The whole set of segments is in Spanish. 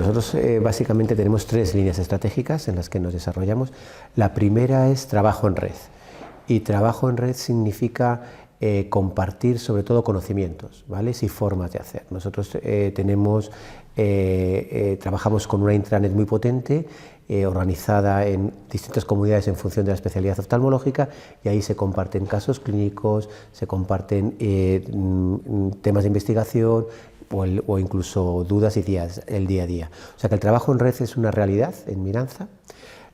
nosotros básicamente tenemos tres líneas estratégicas en las que nos desarrollamos. La primera es trabajo en red, y trabajo en red significa compartir sobre todo conocimientos, ¿vale? Y formas de hacer. Nosotros trabajamos con una intranet muy potente, organizada en distintas comunidades en función de la especialidad oftalmológica, y ahí se comparten casos clínicos, se comparten temas de investigación o incluso dudas y el día a día. O sea que el trabajo en red es una realidad en Miranza.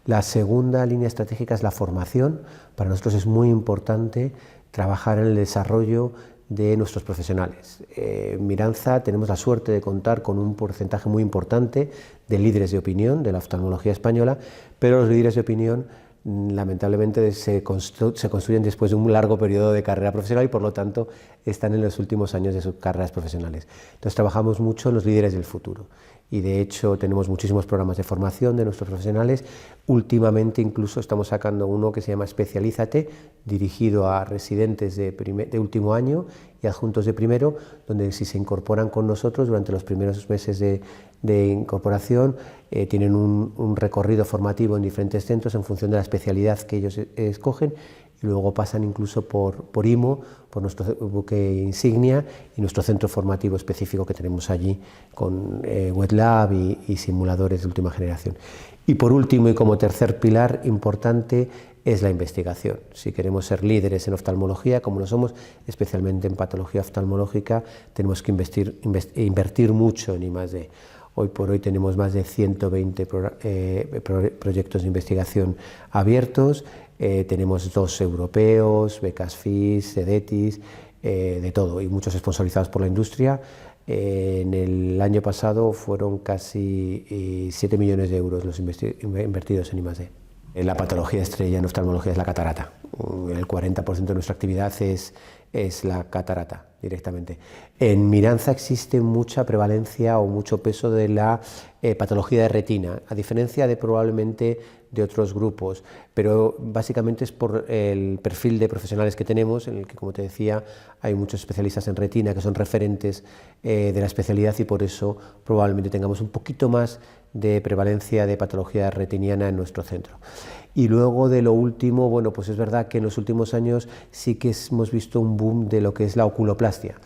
La segunda línea estratégica es la formación. Para nosotros es muy importante trabajar en el desarrollo de nuestros profesionales. En Miranza tenemos la suerte de contar con un porcentaje muy importante de líderes de opinión de la oftalmología española, pero los líderes de opinión lamentablemente se construyen después de un largo periodo de carrera profesional y por lo tanto están en los últimos años de sus carreras profesionales. Entonces trabajamos mucho en los líderes del futuro y de hecho tenemos muchísimos programas de formación de nuestros profesionales. Últimamente incluso estamos sacando uno que se llama Especialízate, dirigido a residentes de último año y adjuntos de primero, donde si se incorporan con nosotros durante los primeros meses de incorporación tienen un recorrido formativo en diferentes centros en función de la especialidad que ellos escogen, y luego pasan incluso por IMO, por nuestro buque insignia y nuestro centro formativo específico que tenemos allí con wet lab y simuladores de última generación. Y por último, y como tercer pilar importante, es la investigación. Si queremos ser líderes en oftalmología, como lo somos, especialmente en patología oftalmológica, tenemos que invertir mucho en I+D. Hoy por hoy tenemos más de 120 proyectos de investigación abiertos, tenemos 2 europeos, becas FIS, CEDETIS, de todo, y muchos sponsorizados por la industria. En el año pasado fueron casi 7 millones de euros los invertidos en I+D. La patología estrella en oftalmología es la catarata. El 40% de nuestra actividad es la catarata directamente. En Miranza existe mucha prevalencia o mucho peso de la patología de retina, a diferencia de probablemente de otros grupos, pero básicamente es por el perfil de profesionales que tenemos, en el que, como te decía, hay muchos especialistas en retina que son referentes de la especialidad, y por eso probablemente tengamos un poquito más de prevalencia de patología retiniana en nuestro centro. Y luego de lo último, bueno, pues es verdad que en los últimos años sí que hemos visto un boom de lo que es la oculoplastia.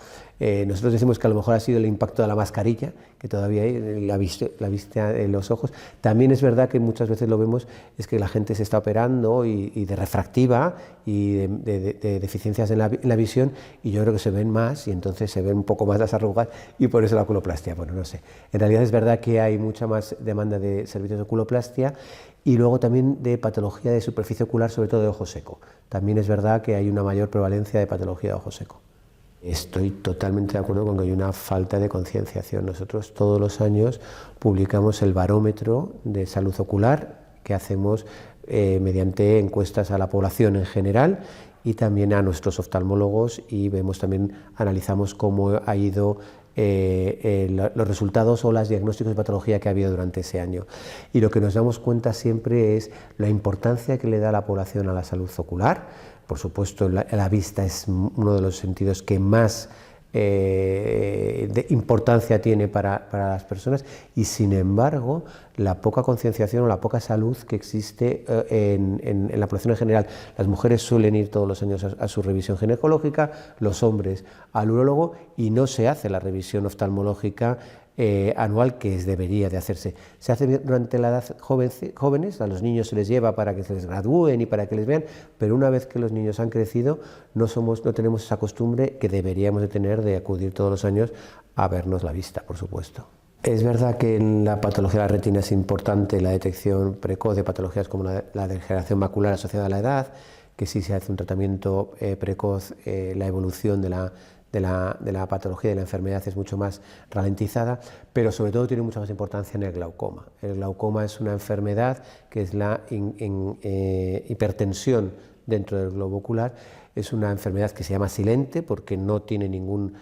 Nosotros decimos que a lo mejor ha sido el impacto de la mascarilla, que todavía hay, la vista en los ojos. También es verdad que muchas veces lo vemos, es que la gente se está operando y de refractiva y de deficiencias en la visión, y yo creo que se ven más y entonces se ven un poco más las arrugas y por eso la oculoplastia. Bueno, no sé. En realidad es verdad que hay mucha más demanda de servicios de oculoplastia y luego también de patología de superficie ocular, sobre todo de ojo seco. También es verdad que hay una mayor prevalencia de patología de ojo seco. Estoy totalmente de acuerdo con que hay una falta de concienciación. Nosotros todos los años publicamos el barómetro de salud ocular que hacemos mediante encuestas a la población en general y también a nuestros oftalmólogos, y analizamos cómo ha ido los resultados o los diagnósticos de patología que ha habido durante ese año. Y lo que nos damos cuenta siempre es la importancia que le da la población a la salud ocular. Por supuesto, la vista es uno de los sentidos que más de importancia tiene para las personas, y sin embargo la poca concienciación o la poca salud que existe en la población en general. Las mujeres suelen ir todos los años a su revisión ginecológica, los hombres al urólogo, y no se hace la revisión oftalmológica anual que debería de hacerse. Se hace durante la edad jóvenes, a los niños se les lleva para que se les gradúen y para que les vean, pero una vez que los niños han crecido no tenemos esa costumbre que deberíamos de tener de acudir todos los años a vernos la vista, por supuesto. Es verdad que en la patología de la retina es importante la detección precoz de patologías como la degeneración macular asociada a la edad, que si se hace un tratamiento precoz, la evolución de la patología y de la enfermedad es mucho más ralentizada, pero sobre todo tiene mucha más importancia en el glaucoma. El glaucoma es una enfermedad que es la hipertensión dentro del globo ocular. Es una enfermedad que se llama silente porque no tiene ningún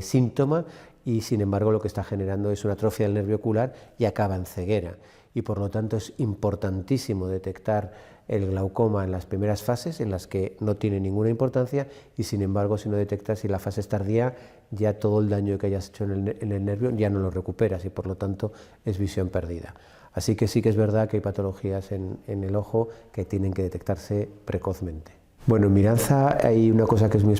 síntoma, y sin embargo lo que está generando es una atrofia del nervio ocular y acaba en ceguera. Y por lo tanto es importantísimo detectar el glaucoma en las primeras fases, en las que no tiene ninguna importancia, y sin embargo, si no detectas, si la fase es tardía, ya todo el daño que hayas hecho en el nervio ya no lo recuperas y por lo tanto es visión perdida. Así que sí que es verdad que hay patologías en el ojo que tienen que detectarse precozmente. Bueno, en Miranza hay una cosa que es muy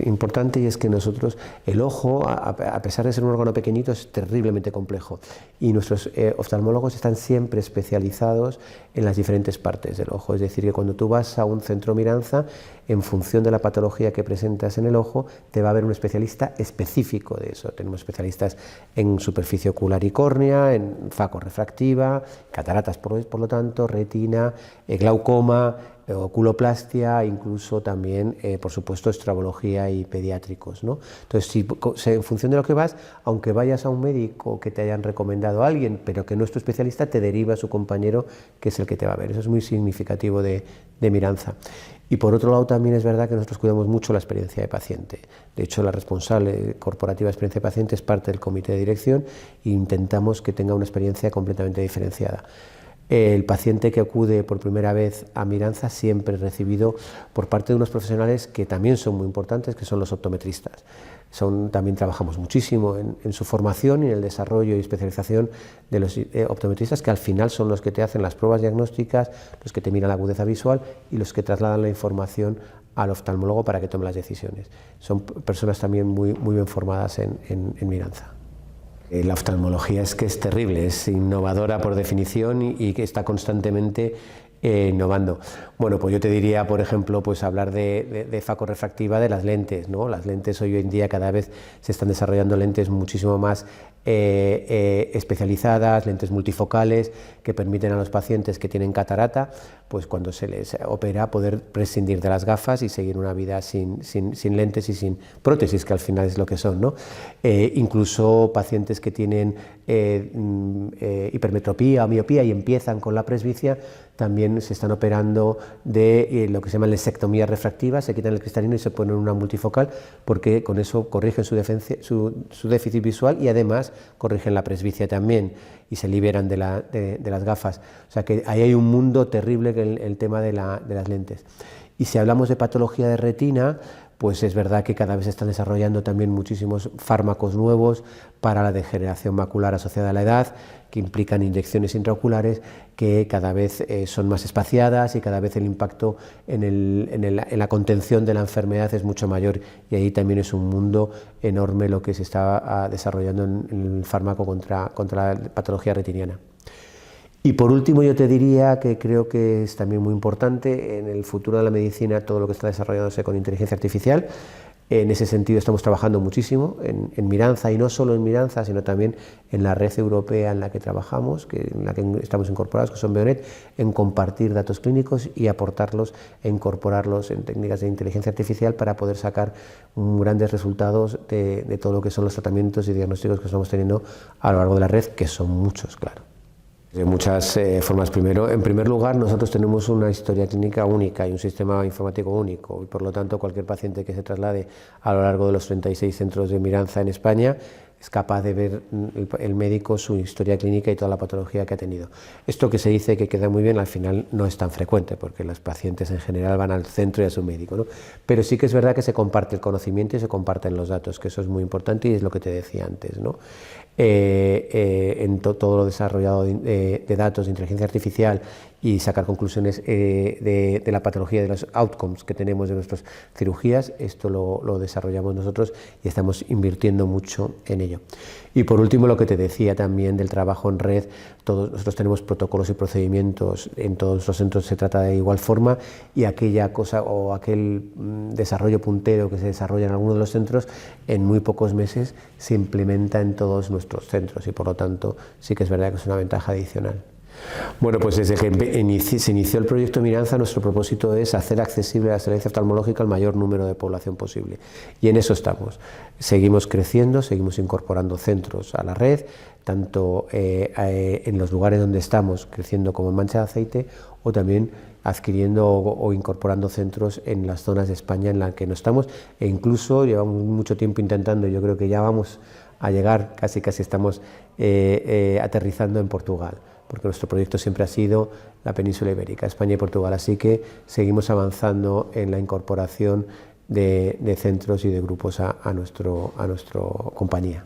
importante, y es que nosotros, el ojo, a pesar de ser un órgano pequeñito, es terriblemente complejo, y nuestros oftalmólogos están siempre especializados en las diferentes partes del ojo. Es decir, que cuando tú vas a un centro Miranza, en función de la patología que presentas en el ojo, te va a haber un especialista específico de eso. Tenemos especialistas en superficie ocular y córnea, en facorrefractiva, cataratas por lo tanto, retina, glaucoma, oculoplastia, incluso también, por supuesto, estrabología y pediátricos, ¿no? Entonces, en función de lo que vas, aunque vayas a un médico que te hayan recomendado a alguien, pero que no es tu especialista, te deriva a su compañero, que es el que te va a ver. Eso es muy significativo de Miranza. Y por otro lado, también es verdad que nosotros cuidamos mucho la experiencia de paciente. De hecho, la responsable corporativa de experiencia de paciente es parte del comité de dirección e intentamos que tenga una experiencia completamente diferenciada. El paciente que acude por primera vez a Miranza siempre es recibido por parte de unos profesionales que también son muy importantes, que son los optometristas. También trabajamos muchísimo en su formación y en el desarrollo y especialización de los optometristas, que al final son los que te hacen las pruebas diagnósticas, los que te miran la agudeza visual y los que trasladan la información al oftalmólogo para que tome las decisiones. Son personas también muy bien formadas en Miranza. La oftalmología es que es terrible, es innovadora por definición y que está constantemente innovando. Bueno, pues yo te diría, por ejemplo, pues hablar de facorrefractiva de las lentes, ¿no? Las lentes hoy en día cada vez se están desarrollando lentes muchísimo más especializadas, lentes multifocales, que permiten a los pacientes que tienen catarata, pues cuando se les opera, poder prescindir de las gafas y seguir una vida sin lentes y sin prótesis, que al final es lo que son, ¿no? Incluso pacientes que tienen hipermetropía o miopía y empiezan con la presbicia, también se están operando de lo que se llama lesectomía refractiva, se quitan el cristalino y se ponen una multifocal, porque con eso corrigen su déficit visual y además corrigen la presbicia también y se liberan de las gafas. O sea que ahí hay un mundo terrible, que el tema de las lentes. Y si hablamos de patología de retina, pues es verdad que cada vez se están desarrollando también muchísimos fármacos nuevos para la degeneración macular asociada a la edad, que implican inyecciones intraoculares que cada vez son más espaciadas y cada vez el impacto en la contención de la enfermedad es mucho mayor, y ahí también es un mundo enorme lo que se está desarrollando en el fármaco contra la patología retiniana. Y por último, yo te diría que creo que es también muy importante en el futuro de la medicina todo lo que está desarrollándose con inteligencia artificial. En ese sentido estamos trabajando muchísimo en Miranza, y no solo en Miranza, sino también en la red europea en la que trabajamos, en la que estamos incorporados, que son Beonet, en compartir datos clínicos y aportarlos e incorporarlos en técnicas de inteligencia artificial para poder sacar grandes resultados de todo lo que son los tratamientos y diagnósticos que estamos teniendo a lo largo de la red, que son muchos, claro. De muchas formas. En primer lugar, nosotros tenemos una historia clínica única y un sistema informático único, y por lo tanto cualquier paciente que se traslade a lo largo de los 36 centros de Miranza en España es capaz de ver el médico su historia clínica y toda la patología que ha tenido. Esto que se dice que queda muy bien, al final no es tan frecuente, porque los pacientes en general van al centro y a su médico, ¿no? Pero sí que es verdad que se comparte el conocimiento y se comparten los datos, que eso es muy importante y es lo que te decía antes, ¿no? En todo lo desarrollado de datos de inteligencia artificial y sacar conclusiones de la patología, de los outcomes que tenemos de nuestras cirugías, esto lo desarrollamos nosotros y estamos invirtiendo mucho en ello. Y por último, lo que te decía también del trabajo en red, nosotros tenemos protocolos y procedimientos, en todos nuestros centros se trata de igual forma, y aquella cosa o aquel desarrollo puntero que se desarrolla en algunos de los centros, en muy pocos meses se implementa en todos nuestros centros, y por lo tanto sí que es verdad que es una ventaja adicional. Bueno, pues desde que se inició el proyecto Miranza, nuestro propósito es hacer accesible la excelencia oftalmológica al mayor número de población posible, y en eso estamos. Seguimos creciendo, seguimos incorporando centros a la red, tanto en los lugares donde estamos creciendo como en Mancha de Aceite, o también adquiriendo o incorporando centros en las zonas de España en las que no estamos, e incluso llevamos mucho tiempo intentando, yo creo que ya vamos a llegar, casi estamos aterrizando en Portugal, porque nuestro proyecto siempre ha sido la península ibérica, España y Portugal, así que seguimos avanzando en la incorporación de centros y de grupos a nuestra compañía.